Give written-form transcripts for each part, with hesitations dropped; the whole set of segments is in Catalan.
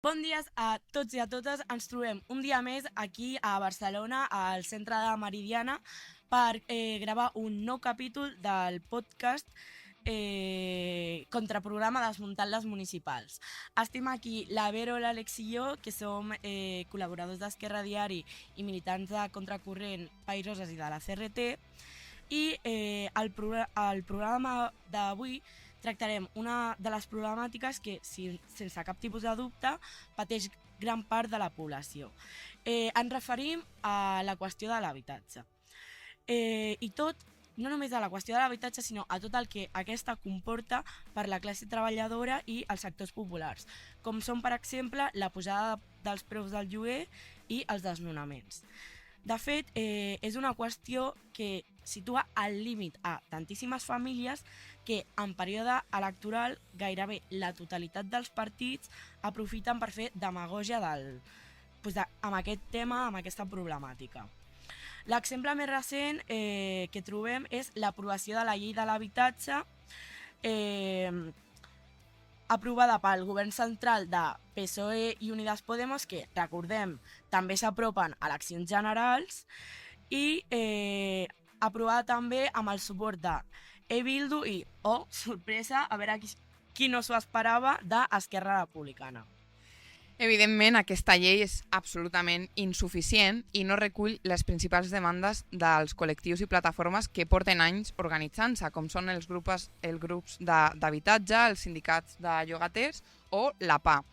Bon dia a tots i a totes. Ens trobem un dia més aquí a Barcelona, al centre de Meridiana, per gravar un nou capítol del podcast contraprograma Desmuntant les municipals. Estem aquí la Vero, l'Àlex i jo, que som col·laboradors d'Esquerra Diari i militants de Contracorrent, Pairoses i de la CRT, i el programa d'avui tractarem una de les problemàtiques que, sense cap tipus de dubte, pateix gran part de la població. Ens referim a la qüestió de l'habitatge. I tot, no només a la qüestió de l'habitatge, sinó a tot el que aquesta comporta per la classe treballadora i els sectors populars, com són, per exemple, la pujada dels preus del lloguer i els desnonaments. De fet, és una qüestió que situa al límit a tantíssimes famílies que en període electoral gairebé la totalitat dels partits aprofiten per fer demagògia amb aquest tema, amb aquesta problemàtica. L'exemple més recent que trobem és l'aprovació de la llei de l'habitatge aprovada pel govern central de PSOE i Unidas Podemos, que, recordem, també s'apropen a eleccions generals, i aprovada també amb el suport de Bildu i, sorpresa, a veure qui no s'ho esperava, d'Esquerra Republicana. Evidentment, aquesta llei és absolutament insuficient i no recull les principals demandes dels col·lectius i plataformes que porten anys organitzant-se, com són els grups d'habitatge, els sindicats de llogaters o la PA.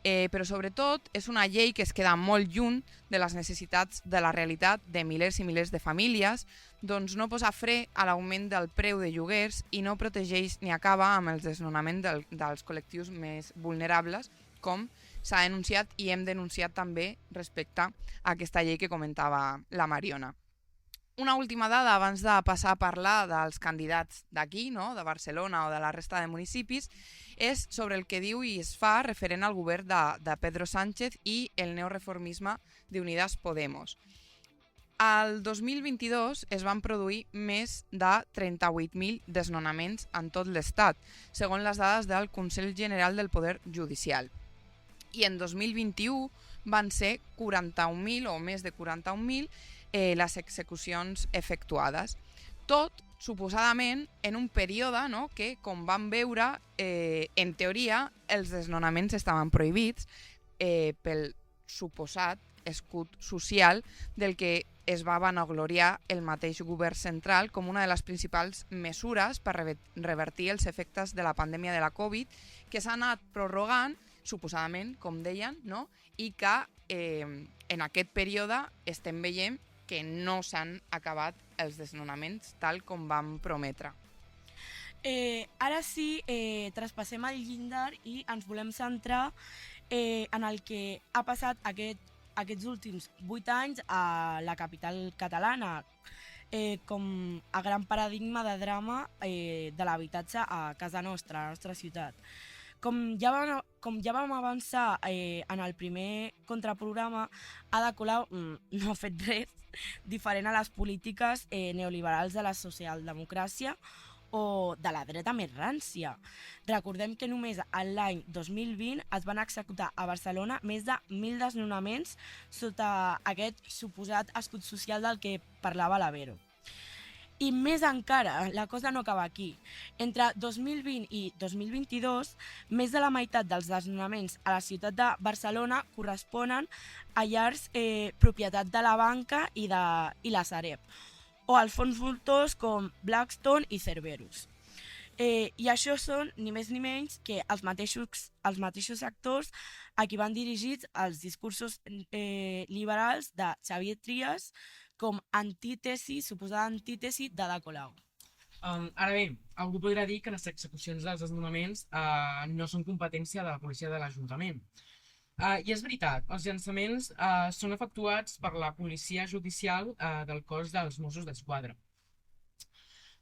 Però sobretot és una llei que es queda molt lluny de les necessitats de la realitat de milers i milers de famílies, doncs no posa fre a l'augment del preu de lloguers i no protegeix ni acaba amb els desnonaments dels col·lectius més vulnerables, com s'ha denunciat i hem denunciat també respecte a aquesta llei que comentava la Mariona. Una última dada abans de passar a parlar dels candidats d'aquí, no? De Barcelona o de la resta de municipis, és sobre el que diu i es fa referent al govern de Pedro Sánchez i el neoreformisme d'Unidas Podemos. Al 2022 es van produir més de 38.000 desnonaments en tot l'Estat, segons les dades del Consell General del Poder Judicial. I en 2021 van ser 41.000 o més de 41.000 les execucions efectuades. Tot, suposadament, en un període que, com vam veure, en teoria els desnonaments estaven prohibits pel suposat escut social del que es va vanagloriar el mateix govern central com una de les principals mesures per revertir els efectes de la pandèmia de la Covid, que s'ha anat prorrogant suposadament, com deien, no? I que en aquest període estem veient que no s'han acabat els desnonaments tal com vam prometre. Ara sí, traspassem el llindar i ens volem centrar en el que ha passat aquests últims 8 anys a la capital catalana, com a gran paradigma de drama de l'habitatge a casa nostra, a la nostra ciutat. Com ja vam avançar en el primer contraprograma, Ada Colau no ha fet res diferent a les polítiques neoliberals de la socialdemocràcia o de la dreta més rància. Recordem que només l'any 2020 es van executar a Barcelona més de 1.000 desnonaments sota aquest suposat escut social del que parlava la Vero. I més encara, la cosa no acaba aquí. Entre 2020 i 2022, més de la meitat dels desnonaments a la ciutat de Barcelona corresponen a llars propietat de la banca i la Sareb, o als fons voltors com Blackstone i Cerberus. I això són ni més ni menys que els mateixos sectors a qui van dirigits els discursos liberals de Xavier Trias com suposada antítesi d'Ada Colau. Ara bé, algú podrà dir que les execucions dels desnonaments no són competència de la policia de l'Ajuntament. I és veritat, els llançaments són efectuats per la policia judicial del cos dels Mossos d'Esquadra.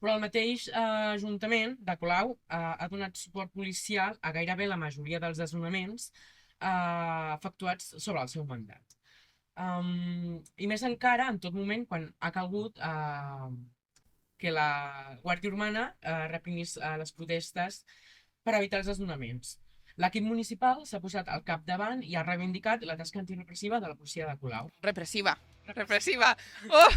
Però el mateix Ajuntament de Colau ha donat suport policial a gairebé la majoria dels desnonaments efectuats sobre el seu mandat. I més encara en tot moment quan ha calgut que la Guàrdia Urbana reprimís les protestes per evitar els desnonaments. L'equip municipal s'ha posat al capdavant i ha reivindicat la tasca antirepressiva de la policia de Colau. Repressiva. Oh,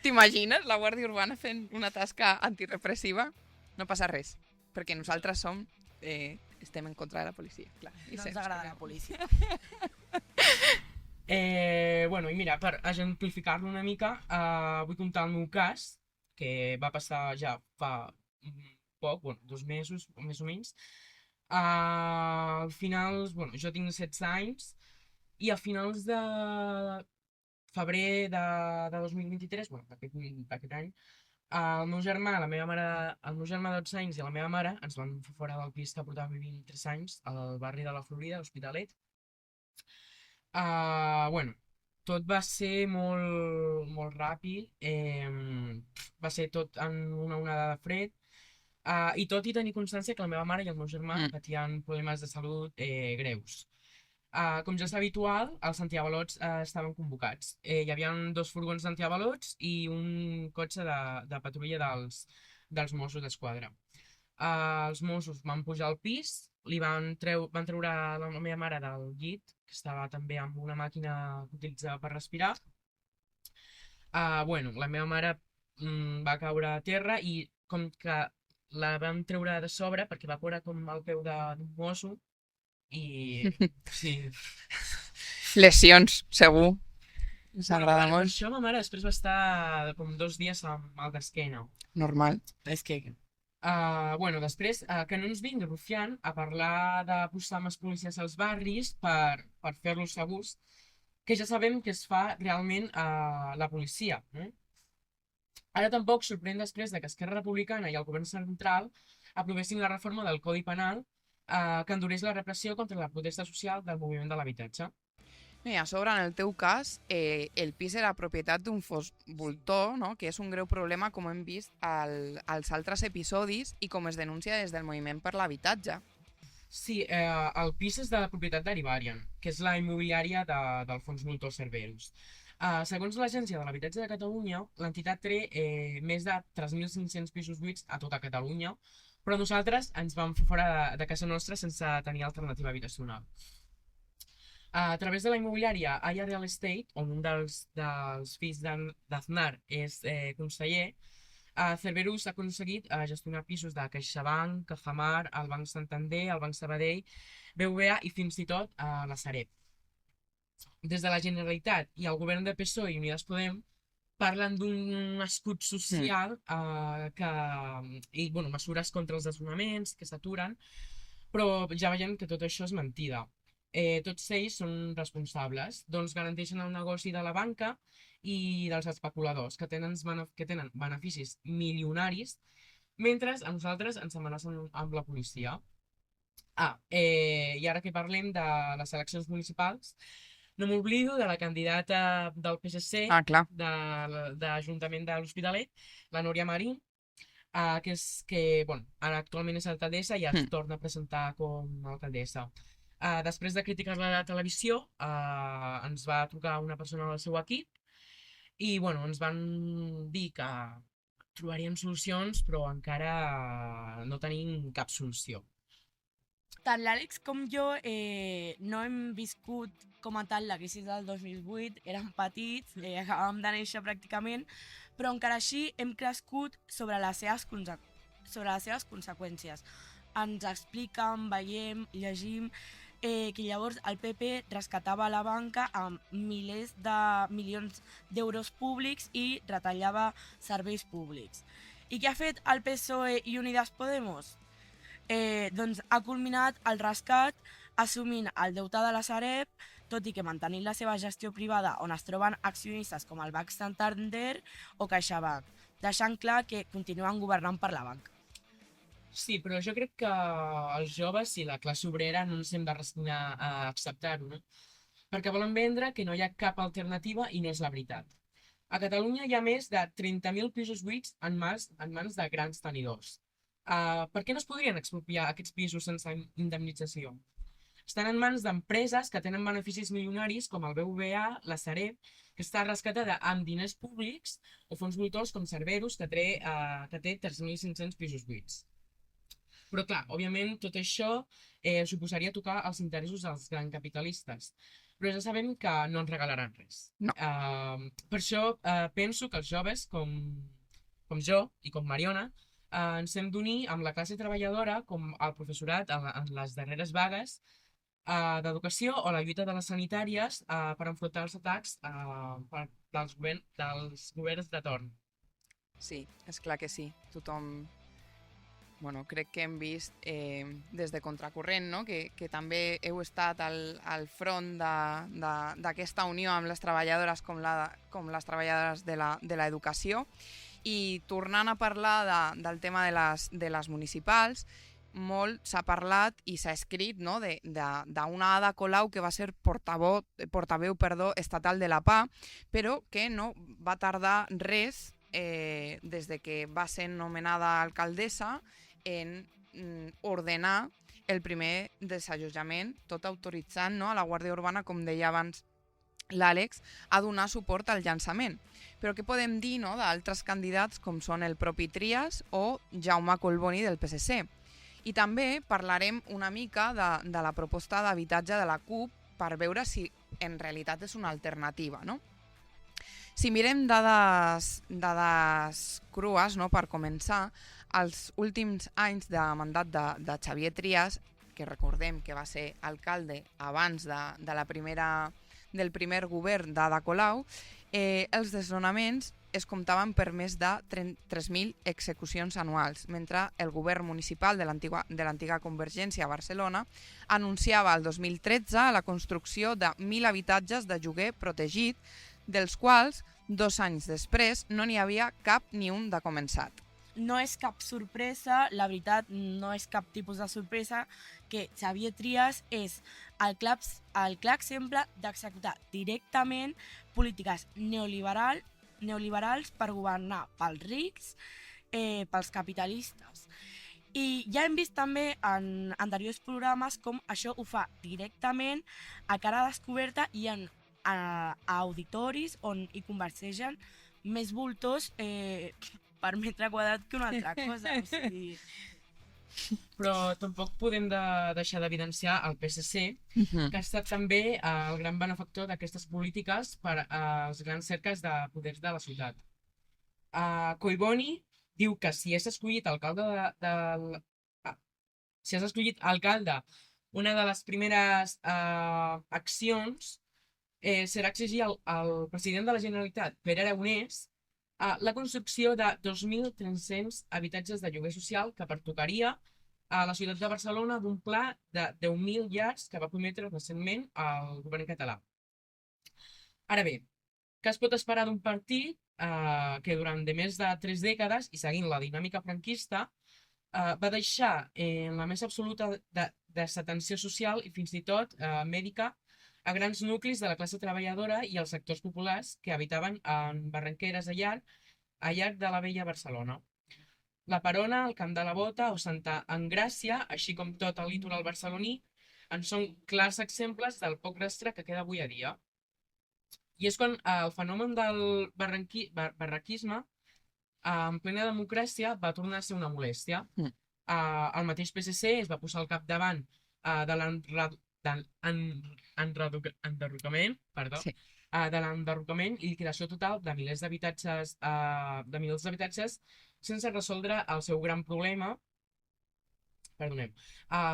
t'imagines la Guàrdia Urbana fent una tasca antirepressiva? No passa res, perquè nosaltres estem en contra de la policia. Clar, No ens agrada la policia. I mira, per exemplificar-lo una mica, vull contar el meu cas, que va passar ja fa poc, 2 mesos, més o menys. Al final, jo tinc 16 anys, i a finals de febrer de 2023, d'aquest any, el meu germà de 12 anys i la meva mare ens van fer fora del pis que portava vivint 3 anys al barri de la Florida, l'Hospitalet. Tot va ser molt, molt ràpid, va ser tot en una onada de fred, i tot i tenir constància que la meva mare i el meu germà patien problemes de salut greus. Com ja és habitual, els antiavalots estaven convocats. Hi havia 2 furgons d'antiavalots i un cotxe de patrulla dels Mossos d'Esquadra. Els Mossos van pujar al pis, van treure la meva mare del llit, que estava també amb una màquina que utilitzava per respirar. La meva mare va caure a terra i com que la vam treure de sobre perquè va caure com al peu d'un mosso i sí. Lesions, segur. Ens agrada Per molt. això ma mare després va estar com 2 dies amb mal d'esquena. Normal. És que... Després, que no ens vingui rufiant a parlar de posar més policies als barris per fer-los segurs, que ja sabem que es fa realment la policia. Ara tampoc sorprèn després de que Esquerra Republicana i el govern central aprovessin la reforma del Codi Penal que endureix la repressió contra la protesta social del moviment de l'habitatge. Bé, a sobre, en el teu cas, el pis era propietat d'un fos voltor, no? Que és un greu problema, com hem vist als altres episodis i com es denuncia des del moviment per l'habitatge. Sí, el pis és de la propietat d'Arivarian, que és la immobiliària del fons voltor Cerberus. Segons l'Agència de l'Habitatge de Catalunya, l'entitat té més de 3.500 pisos buits a tota Catalunya, però nosaltres ens vam fer fora de casa nostra sense tenir alternativa habitacional. A través de la immobiliària Aya Real Estate, on un dels fills d'Aznar és conseller, Cerberus ha aconseguit gestionar pisos de CaixaBank, Cajamar, el Banc Santander, el Banc Sabadell, BBVA i fins i tot la Sareb. Des de la Generalitat i el govern de PSOE i Unides Podem parlen d'un escut social i mesures contra els desnonaments que s'aturen, però ja veiem que tot això és mentida. Tots ells són responsables, doncs garanteixen el negoci de la banca i dels especuladors, que tenen beneficis milionaris, mentre a nosaltres ens amenacen amb la policia. I ara que parlem de les eleccions municipals, no m'oblido de la candidata del PSC d'Ajuntament de l'Hospitalet, la Núria Marín, que ara actualment és alcaldessa i es torna a presentar com a alcaldessa. Després de criticar-la a la televisió, ens va trucar una persona del seu equip i ens van dir que trobarien solucions, però encara no tenim cap solució. Tant l'Àlex com jo no hem viscut com a tal la crisi del 2008, érem petits, acabàvem de néixer pràcticament, però encara així hem crescut sobre les seves conseqüències. Ens expliquen, veiem, llegim que llavors el PP rescatava la banca amb milers de milions d'euros públics i retallava serveis públics. I què ha fet el PSOE i Unides Podemos? Doncs ha culminat el rescat assumint el deute de la Sareb, tot i que mantenint la seva gestió privada on es troben accionistes com el Banc Santander o CaixaBank, deixant clar que continuen governant per la banca. Sí, però jo crec que els joves i la classe obrera no ens hem de resignar a acceptar-ho, no? Perquè volen vendre que no hi ha cap alternativa i no és la veritat. A Catalunya hi ha més de 30.000 pisos buits en mans de grans tenidors. Per què no es podrien expropiar aquests pisos sense indemnització? Estan en mans d'empreses que tenen beneficis milionaris com el BBVA, la Sareb, que està rescatada amb diners públics, o fons voltors com Cerberus, que té 3.500 pisos buits. Però clar, òbviament tot això suposaria tocar els interessos dels grans capitalistes. Però ja sabem que no ens regalaran res. No. Per això penso que els joves, com jo i com Mariona, ens hem d'unir amb la classe treballadora, com el professorat en les darreres vagues d'educació o la lluita de les sanitàries per enfrontar els atacs dels governs de torn. Sí, és clar que sí. Tothom... Bueno, crec que hem vist des de Contracorrent, no? que també heu estat al front d'aquesta unió amb les treballadores com les treballadores de l'educació. I tornant a parlar del tema de les municipals, molt s'ha parlat i s'ha escrit, no? d'una Ada Colau que va ser portaveu estatal de la PA, però que no va tardar res des de que va ser nomenada alcaldessa en ordenar el primer desallotjament, tot autoritzant, no? a la Guàrdia Urbana, com deia abans l'Àlex, a donar suport al llançament. Però què podem dir, no? d'altres candidats com són el propi Trias o Jaume Collboni del PSC? I també parlarem una mica de la proposta d'habitatge de la CUP per veure si en realitat és una alternativa, no? Si mirem dades crues, no? per començar, els últims anys de mandat de Xavier Trias, que recordem que va ser alcalde abans del primer govern d'Ada Colau, els desnonaments es comptaven per més de 3.000 execucions anuals, mentre el govern municipal de l'antiga Convergència a Barcelona anunciava el 2013 la construcció de 1.000 habitatges de lloguer protegit, dels quals 2 anys després no n'hi havia cap ni un de començat. No és cap sorpresa, la veritat no és cap tipus de sorpresa que Xavier Trias és el clar exemple d'executar directament polítiques neoliberals per governar pels rics, pels capitalistes. I ja hem vist també en anteriors programes com això ho fa directament a cara descoberta i a auditoris on hi conversegen més voltors per metre quadrat que una altra cosa. O sigui... Però tampoc podem deixar d'evidenciar el PSC, que ha estat també el gran benefactor d'aquestes polítiques per als grans cercles de poders de la ciutat. Collboni diu que si és escollit alcalde, una de les primeres accions serà exigir al president de la Generalitat, Pere Aragonès, la construcció de 2.300 habitatges de lloguer social que pertocaria a la ciutat de Barcelona d'un pla de 10.000 llars que va prometre recentment el govern català. Ara bé, què es pot esperar d'un partit que durant més de 3 dècades i seguint la dinàmica franquista va deixar en la més absoluta desatenció social i fins i tot mèdica a grans nuclis de la classe treballadora i els sectors populars que habitaven en barranqueres al llarg de la vella Barcelona. La Perona, el Camp de la Bota o Santa Engràcia, així com tot el litoral barceloní, en són clars exemples del poc rastre que queda avui a dia. I és quan el fenomen del barraquisme en plena democràcia va tornar a ser una molèstia. El mateix PSC es va posar al capdavant de l'enderrocament i liquidació total de milers d'habitatges sense resoldre el seu gran problema,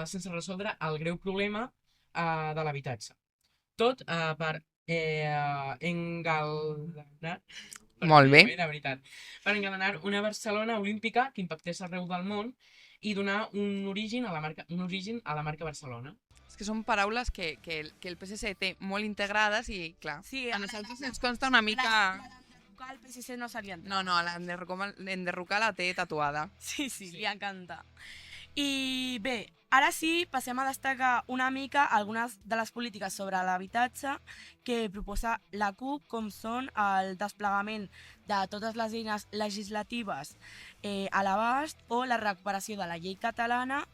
sense resoldre el greu problema de l'habitatge. Tot per engalanar... Molt bé. Per engalanar una Barcelona olímpica que impactés arreu del món i donar un origen a la marca Barcelona. És que són paraules que el PSC té molt integrades i, clar, Sí, a nosaltres ens consta una mica... L'enderrocar al PSC no se li entra. No, l'enderrocar la té tatuada. Sí, li encanta. I bé, ara sí, passem a destacar una mica algunes de les polítiques sobre l'habitatge que proposa la CUP, com són el desplegament de totes les eines legislatives a l'abast o la recuperació de la llei catalana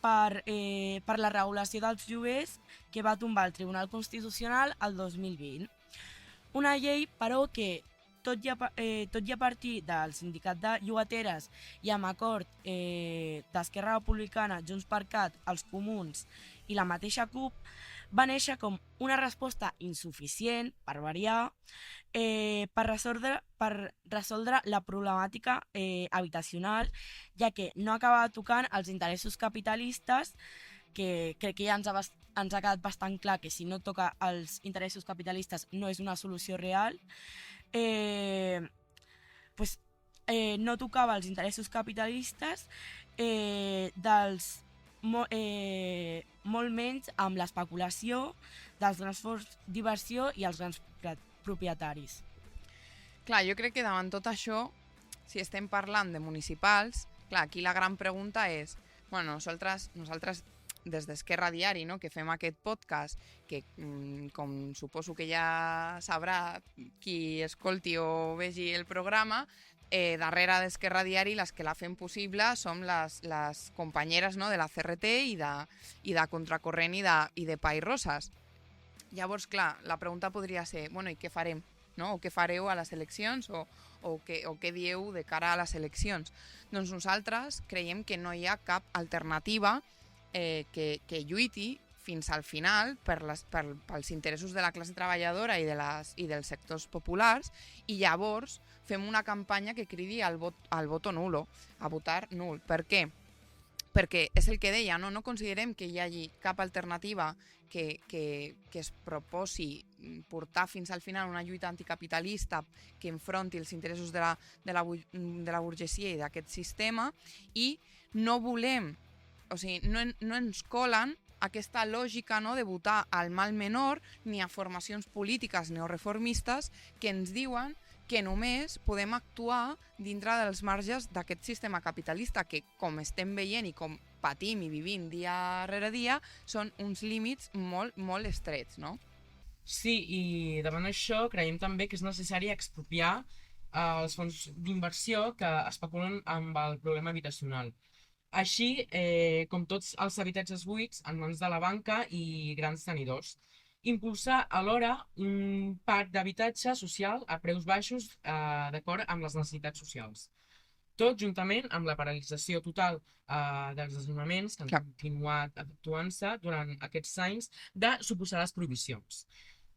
per la regulació dels lloguers que va tombar el Tribunal Constitucional el 2020. Una llei, però, que tot i a partir del sindicat de llogateres i amb acord d'Esquerra Republicana, Junts per Cat, els Comuns i la mateixa CUP, va néixer com una resposta insuficient, per variar, per resoldre la problemàtica habitacional, ja que no acabava tocant els interessos capitalistes, que crec que ja ens ha quedat bastant clar que si no toca els interessos capitalistes no és una solució real. No tocava els interessos capitalistes molt menys amb l'especulació dels grans fons d'inversió i els grans propietaris. Clar, jo crec que davant tot això, si estem parlant de municipals, clar, aquí la gran pregunta és, bueno, nosaltres des d'Esquerra Diari, no?, que fem aquest podcast, que com suposo que ja sabrà qui escolti o vegi el programa, darrere d'Esquerra Diari les que la fem possible som les companyeres, no?, de la CRT i de Contracorrent i de Pa i Roses. Llavors, clar, la pregunta podria ser, bueno, i què farem? No? O què fareu a les eleccions o què dieu de cara a les eleccions? Doncs nosaltres creiem que no hi ha cap alternativa que lluiti fins al final pels interessos de la classe treballadora i dels sectors populars, i llavors fem una campanya que cridi al voto nulo, a votar nul. Per què? Perquè és el que deia, no considerem que hi hagi cap alternativa que es proposi portar fins al final una lluita anticapitalista que enfronti els interessos de la burgesia i d'aquest sistema, i no volem, o sigui, no ens colen aquesta lògica, no?, de votar al mal menor ni a formacions polítiques neoreformistes que ens diuen que només podem actuar dintre dels marges d'aquest sistema capitalista que, com estem veient i com patim i vivim dia rere dia, són uns límits molt, molt estrets, no? Sí, i davant això creiem també que és necessari expropiar els fons d'inversió que especulen amb el problema habitacional. Així com tots els habitatges buits en mans de la banca i grans tenidors. Impulsar alhora un parc d'habitatge social a preus baixos d'acord amb les necessitats socials. Tot juntament amb la paralització total dels desnonaments que han continuat efectuant-se durant aquests anys de suposades prohibicions.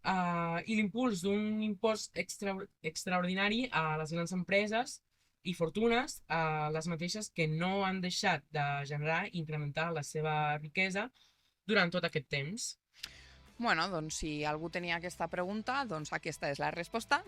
I l'impuls d'un impost extraordinari a les grans empreses i fortunes, les mateixes que no han deixat de generar i incrementar la seva riquesa durant tot aquest temps. Bueno, doncs si algú tenia aquesta pregunta, doncs aquesta és la resposta.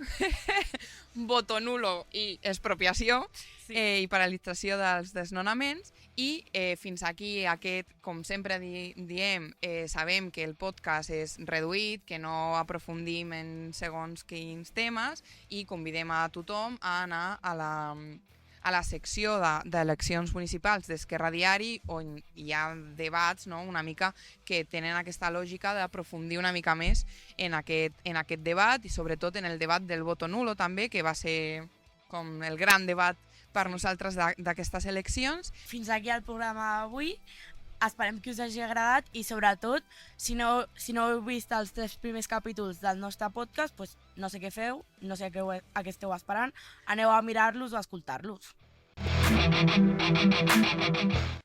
Voto nulo i expropiació, i paralització dels desnonaments. I fins aquí aquest, com sempre diem, sabem que el podcast és reduït, que no aprofundim en segons quins temes, i convidem a tothom a anar a la secció d'eleccions municipals d'Esquerra Diari, on hi ha debats, no?, una mica que tenen aquesta lògica d'aprofundir una mica més en aquest debat, i sobretot en el debat del voto nulo també, que va ser com el gran debat per nosaltres d'aquestes eleccions. Fins aquí el programa d'avui. Esperem que us hagi agradat i, sobretot, si no heu vist els 3 primers capítols del nostre podcast, doncs no sé què feu, no sé a què esteu esperant, aneu a mirar-los o a escoltar-los.